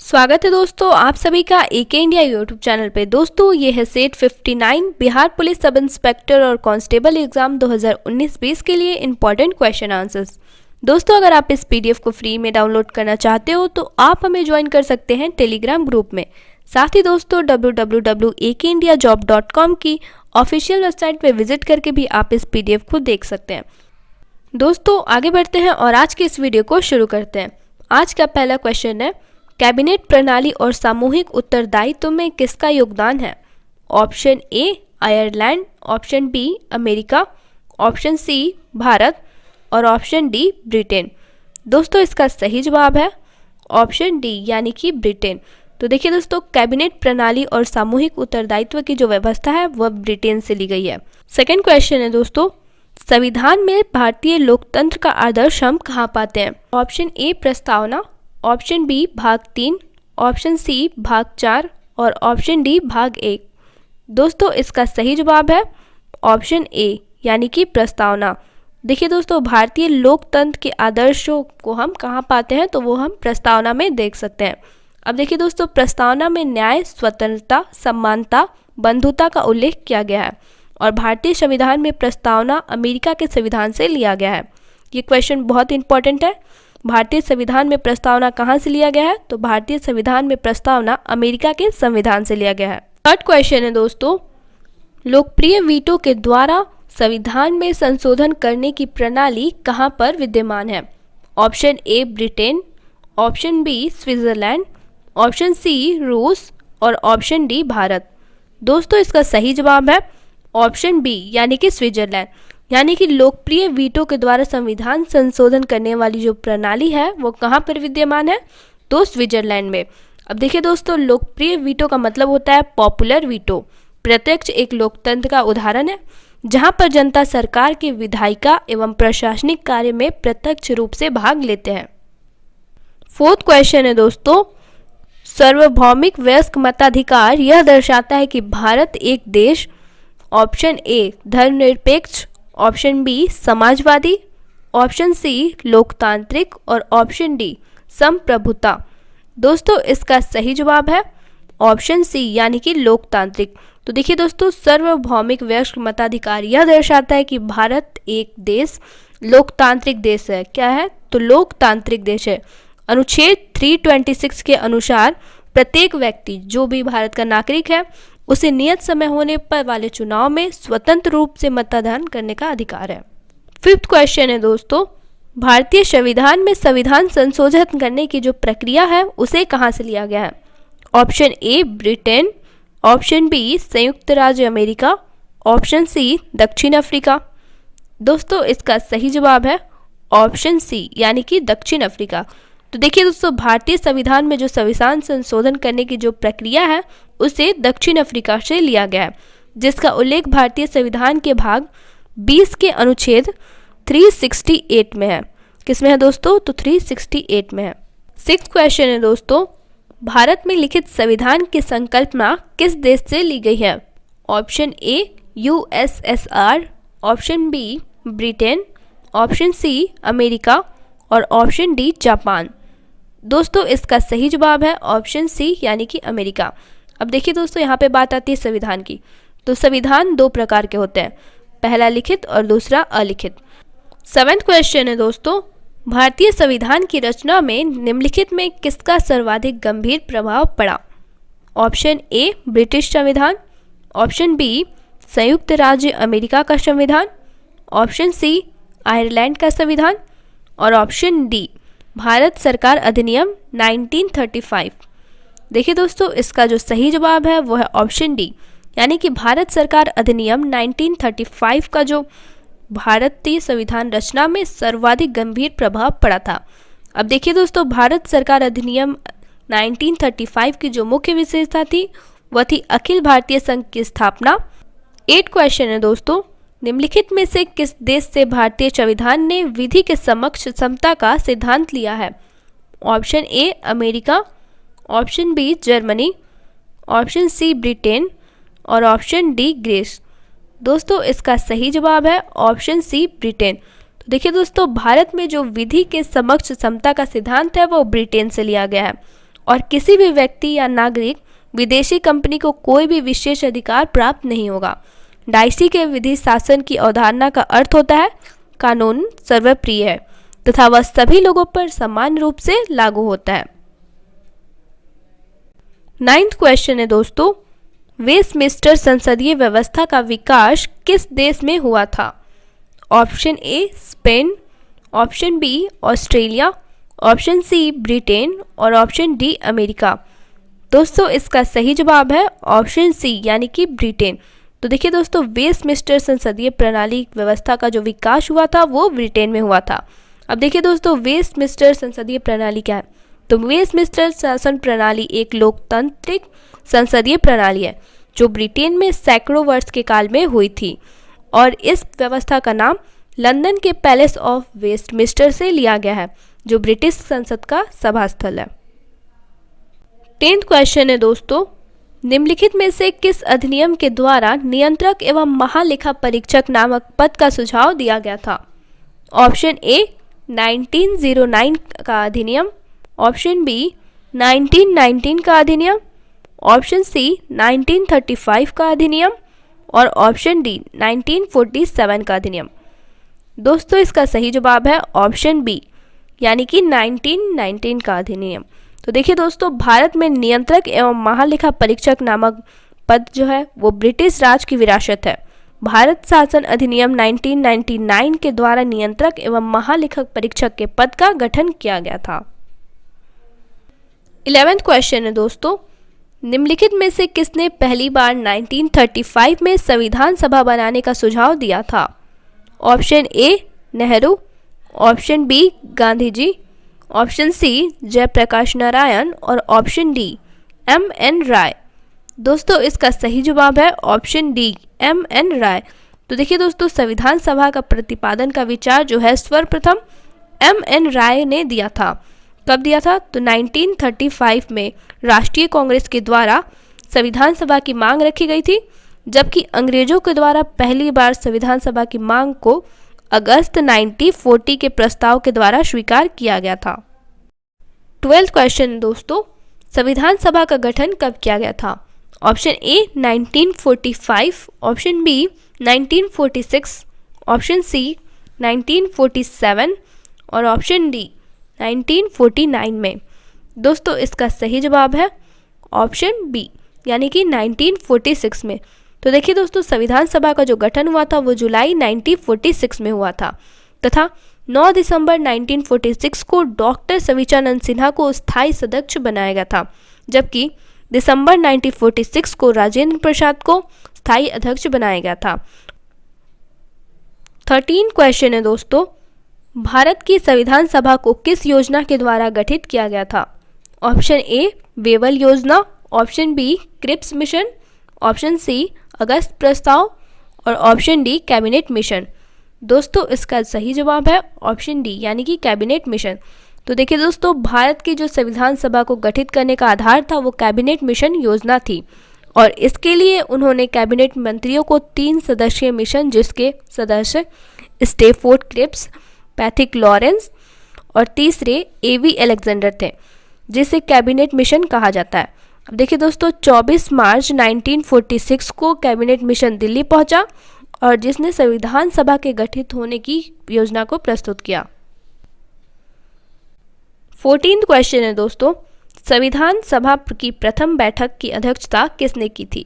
स्वागत है दोस्तों आप सभी का एके इंडिया यूट्यूब चैनल पे। दोस्तों ये है set 59 Bihar police sub inspector और कांस्टेबल एग्जाम 2019-20 के लिए इंपॉर्टेंट क्वेश्चन आंसर्स। दोस्तों अगर आप इस पीडीएफ को फ्री में डाउनलोड करना चाहते हो तो आप हमें ज्वाइन कर सकते हैं टेलीग्राम ग्रुप में। साथ ही दोस्तों www.akeindiajob.com की ऑफिशियल वेबसाइट पे विजिट करके भी आप इस पीडीएफ को देख सकते हैं। दोस्तों आगे बढ़ते हैं और आज की इस वीडियो को शुरू करते हैं। आज का पहला क्वेश्चन है, कैबिनेट प्रणाली और सामूहिक उत्तरदायित्व में किसका योगदान है? Option A Ireland, option B America, option C Bharat और ऑप्शन डी ब्रिटेन। दोस्तों इसका सही जवाब है ऑप्शन डी यानी कि ब्रिटेन। तो देखिए दोस्तों, कैबिनेट प्रणाली और सामूहिक उत्तरदायित्व की जो व्यवस्था है वह ब्रिटेन से ली गई है। सेकेंड क्वेश्चन है दोस्तों, संविधान में भारतीय लोकतंत्र का आदर्श हम कहाँ पाते हैं? ऑप्शन ए प्रस्तावना, ऑप्शन बी भाग 3, ऑप्शन सी भाग 4 और ऑप्शन डी भाग 1। दोस्तों इसका सही जवाब है ऑप्शन ए यानी कि प्रस्तावना। देखिए दोस्तों, भारतीय लोकतंत्र के आदर्शों को हम कहाँ पाते हैं तो वो हम प्रस्तावना में देख सकते हैं। अब देखिए दोस्तों, प्रस्तावना में न्याय, स्वतंत्रता, समानता, बंधुता का उल्लेख किया गया है और भारतीय संविधान में प्रस्तावना अमेरिका के संविधान से लिया गया है। ये क्वेश्चन बहुत इंपॉर्टेंट है। भारतीय संविधान में प्रस्तावना कहाँ से लिया गया है? तो भारतीय संविधान में प्रस्तावना अमेरिका के संविधान से लिया गया है। थर्ड क्वेश्चन है दोस्तों, लोकप्रिय वीटो के द्वारा संविधान में संशोधन करने की प्रणाली कहाँ पर विद्यमान है? Option A Britain, option B Switzerland, option C रूस और ऑप्शन डी भारत। दोस्तों इसका सही जवाब है ऑप्शन बी यानी कि स्विट्जरलैंड। यानी कि लोकप्रिय वीटो के द्वारा संविधान संशोधन करने वाली जो प्रणाली है वो कहाँ पर विद्यमान है? तो स्विट्जरलैंड में। अब देखिए दोस्तों, लोकप्रिय वीटो का मतलब होता है पॉपुलर वीटो। प्रत्यक्ष एक लोकतंत्र का उदाहरण है जहाँ पर जनता सरकार के विधायिका एवं प्रशासनिक कार्य में प्रत्यक्ष रूप से भाग लेते हैं। फोर्थ क्वेश्चन है दोस्तों, सार्वभौमिक वयस्क मताधिकार यह दर्शाता है कि भारत एक देश। ऑप्शन ए धर्मनिरपेक्ष, ऑप्शन बी समाजवादी, ऑप्शन सी लोकतांत्रिक और ऑप्शन डी संप्रभुता। दोस्तों इसका सही जवाब है ऑप्शन सी यानी कि लोकतांत्रिक। तो देखिए दोस्तों, सार्वभौमिक वयस्क मताधिकार यह दर्शाता है कि भारत एक देश लोकतांत्रिक देश है। क्या है? तो लोकतांत्रिक देश है। अनुच्छेद 326 के अनुसार प्रत्येक व्यक्ति जो भी भारत का नागरिक है उसे नियत समय होने पर वाले चुनाव में स्वतंत्र रूप से मतदान करने का अधिकार है। फिफ्थ क्वेश्चन है दोस्तों, भारतीय संविधान में संविधान संशोधन करने की जो प्रक्रिया है उसे कहाँ से लिया गया है? Option A Britain, option B संयुक्त राज्य अमेरिका, ऑप्शन सी दक्षिण अफ्रीका। दोस्तों इसका सही जवाब है ऑप्शन सी यानी कि दक्षिण अफ्रीका। तो देखिए दोस्तों, भारतीय संविधान में जो संविधान संशोधन करने की जो प्रक्रिया है उसे दक्षिण अफ्रीका से लिया गया है, जिसका उल्लेख भारतीय संविधान के भाग 20 के अनुच्छेद 368 में है। किसमें है दोस्तों? तो 368 में है। सिक्स्थ क्वेश्चन है दोस्तों, भारत में लिखित संविधान की संकल्पना किस देश से ली गई है? Option A USSR, option B Britain, option C America और ऑप्शन डी जापान। दोस्तों इसका सही जवाब है ऑप्शन सी यानी कि अमेरिका। अब देखिए दोस्तों, यहाँ पे बात आती है संविधान की। तो संविधान दो प्रकार के होते हैं, पहला लिखित और दूसरा अलिखित। सेवेंथ क्वेश्चन है दोस्तों, भारतीय संविधान की रचना में निम्नलिखित में किसका सर्वाधिक गंभीर प्रभाव पड़ा? ऑप्शन ए ब्रिटिश संविधान, ऑप्शन बी संयुक्त राज्य अमेरिका का संविधान, ऑप्शन सी आयरलैंड का संविधान और ऑप्शन डी भारत सरकार अधिनियम 1935। देखिए दोस्तों, इसका जो सही जवाब है वो है ऑप्शन डी यानी कि भारत सरकार अधिनियम 1935 का जो भारतीय संविधान रचना में सर्वाधिक गंभीर प्रभाव पड़ा था। अब देखिए दोस्तों, भारत सरकार अधिनियम 1935 की जो मुख्य विशेषता थी वह थी अखिल भारतीय संघ की स्थापना। 8 क्वेश्चन है दोस्तों, निम्नलिखित में से किस देश से भारतीय संविधान ने विधि के समक्ष समता का सिद्धांत लिया है? Option A America, option B Germany, option C Britain और ऑप्शन डी ग्रीस। दोस्तों इसका सही जवाब है ऑप्शन सी ब्रिटेन। तो देखिए दोस्तों, भारत में जो विधि के समक्ष समता का सिद्धांत है वो ब्रिटेन से लिया गया है और किसी भी व्यक्ति या नागरिक विदेशी कंपनी को कोई भी विशेष अधिकार प्राप्त नहीं होगा। डाइसी के विधि शासन की अवधारणा का अर्थ होता है कानून सर्वप्रिय है तथा वह सभी लोगों पर समान रूप से लागू होता है। 9th क्वेश्चन है दोस्तों, वेस्टमिंस्टर संसदीय व्यवस्था का विकास किस देश में हुआ था? Option A Spain, option B Australia, option C Britain और ऑप्शन डी अमेरिका। दोस्तों इसका सही जवाब है ऑप्शन सी यानी कि ब्रिटेन। तो देखिए दोस्तों, वेस्टमिंस्टर संसदीय प्रणाली व्यवस्था का जो विकास हुआ था वो ब्रिटेन में हुआ था। अब देखिए दोस्तों, वेस्टमिंस्टर संसदीय प्रणाली क्या है? तो वेस्टमिंस्टर शासन प्रणाली एक लोकतांत्रिक संसदीय प्रणाली है जो ब्रिटेन में सैकड़ों वर्ष के काल में हुई थी और इस व्यवस्था का नाम लंदन के पैलेस ऑफ वेस्टमिंस्टर से लिया गया है जो ब्रिटिश संसद का सभा स्थल है। 10th क्वेश्चन है दोस्तों, निम्नलिखित में से किस अधिनियम के द्वारा नियंत्रक एवं महालेखा परीक्षक नामक पद का सुझाव दिया गया था? ऑप्शन ए 1909 का अधिनियम, ऑप्शन बी 1919 का अधिनियम, ऑप्शन सी 1935 का अधिनियम और ऑप्शन डी 1947 का अधिनियम। दोस्तों इसका सही जवाब है ऑप्शन बी यानी कि 1919 का अधिनियम। तो देखिए दोस्तों, भारत में नियंत्रक एवं महालेखा परीक्षक नामक पद जो है वो ब्रिटिश राज की विरासत है। भारत शासन अधिनियम 1999 के द्वारा नियंत्रक एवं महालेखक परीक्षक के पद का गठन किया गया था। 11th क्वेश्चन है दोस्तों, निम्नलिखित में से किसने पहली बार 1935 में संविधान सभा बनाने का सुझाव दिया था? Option A Nehru, option B Gandhi ji, option C Jayaprakash Narayan और ऑप्शन डी एम.एन. राय। दोस्तों इसका सही जवाब है ऑप्शन डी एम.एन. राय। तो देखिए दोस्तों, संविधान सभा का प्रतिपादन का विचार जो है सर्वप्रथम एम.एन. राय ने दिया था। कब दिया था? तो 1935 में राष्ट्रीय कांग्रेस के द्वारा संविधान सभा की मांग रखी गई थी, जबकि अंग्रेजों के द्वारा पहली बार संविधान सभा की मांग को अगस्त 1940 के प्रस्ताव के द्वारा स्वीकार किया गया था। 12th क्वेश्चन दोस्तों, संविधान सभा का गठन कब किया गया था? Option A 1945, option B 1946, option C 1947 और ऑप्शन डी 1949 में। दोस्तों इसका सही जवाब है ऑप्शन बी यानी कि 1946 में। तो देखिए दोस्तों, संविधान सभा का जो गठन हुआ था वो जुलाई 1946 में हुआ था तथा 9 दिसंबर 1946 को डॉक्टर सविचानंद सिन्हा को स्थायी सदस्य बनाया गया था, जबकि दिसंबर 1946 को राजेंद्र प्रसाद को स्थायी अध्यक्ष बनाया गया था। 13 क्वेश्चन है दोस्तों, भारत की संविधान सभा को किस योजना के द्वारा गठित किया गया था? ऑप्शन ए वेवल योजना, option B Cripps mission, option C अगस्त प्रस्ताव और ऑप्शन डी कैबिनेट मिशन। दोस्तों इसका सही जवाब है ऑप्शन डी यानी कि कैबिनेट मिशन। तो देखिए दोस्तों, भारत की जो संविधान सभा को गठित करने का आधार था वो कैबिनेट मिशन योजना थी और इसके लिए उन्होंने कैबिनेट मंत्रियों को 3 सदस्यीय मिशन जिसके सदस्य स्टेफोर्ड क्रिप्स, पैथिक लॉरेंस और तीसरे एवी अलेक्जेंडर थे, जिसे कैबिनेट मिशन कहा जाता है। अब देखिए दोस्तों, 24 मार्च 1946 को कैबिनेट मिशन दिल्ली पहुंचा और जिसने संविधान सभा के गठित होने की योजना को प्रस्तुत किया। 14th क्वेश्चन है दोस्तों, संविधान सभा की प्रथम बैठक की अध्यक्षता किसने की थी?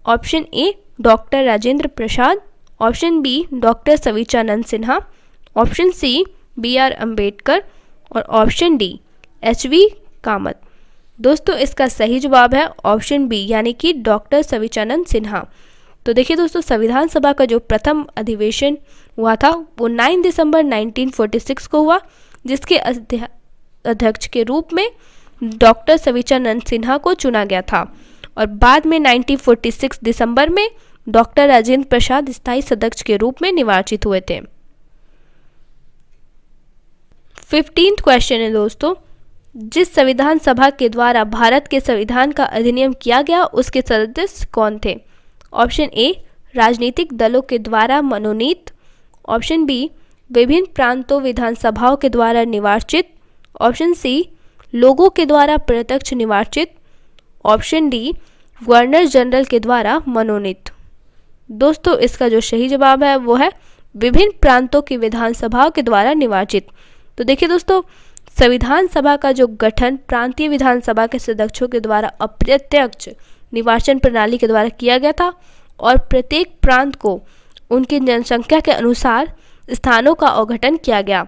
Option A doctor Rajendra Prasad, option B doctor Sachchidananda Sinha, option C B R. Ambedkar और ऑप्शन डी एच.वी. कामत। दोस्तों इसका सही जवाब है ऑप्शन बी यानी कि डॉक्टर सविचानंद सिन्हा। तो देखिए दोस्तों, संविधान सभा का जो प्रथम अधिवेशन हुआ था वो 9 दिसंबर 1946 को हुआ, जिसके अध्यक्ष के रूप में डॉक्टर सविचानंद सिन्हा को चुना गया था और बाद में 1946 दिसंबर में डॉक्टर राजेंद्र प्रसाद स्थायी सदस्य के रूप में निर्वाचित हुए थे। 15th क्वेश्चन है दोस्तों, जिस संविधान सभा के द्वारा भारत के संविधान का अधिनियम किया गया उसके सदस्य कौन थे? ऑप्शन ए राजनीतिक दलों के द्वारा मनोनीत, ऑप्शन बी विभिन्न प्रांतों विधानसभाओं के द्वारा निर्वाचित, ऑप्शन सी लोगों के द्वारा प्रत्यक्ष निर्वाचित। ऑप्शन डी, गवर्नर जनरल के द्वारा मनोनीत। दोस्तों इसका जो सही जवाब है वो है विभिन्न प्रांतों की विधानसभाओं के द्वारा निर्वाचित। तो देखिए दोस्तों, संविधान सभा का जो गठन प्रांतीय विधानसभा के सदस्यों के द्वारा अप्रत्यक्ष निर्वाचन प्रणाली के द्वारा किया गया था और प्रत्येक प्रांत को उनकी जनसंख्या के अनुसार स्थानों का आवंटन किया गया,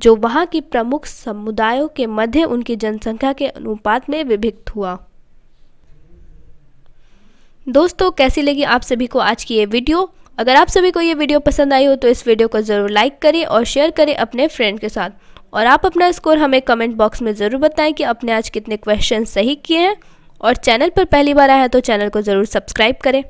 जो वहां की प्रमुख समुदायों के मध्य उनकी जनसंख्या के अनुपात में विभक्त हुआ। दोस्तों कैसी लगी आप सभी को आज की ये वीडियो? अगर आप सभी को ये वीडियो पसंद आई हो तो इस वीडियो को ज़रूर लाइक करें और शेयर करें अपने फ्रेंड के साथ। और आप अपना स्कोर हमें कमेंट बॉक्स में ज़रूर बताएं कि आपने आज कितने क्वेश्चन सही किए हैं। और चैनल पर पहली बार आया है तो चैनल को ज़रूर सब्सक्राइब करें।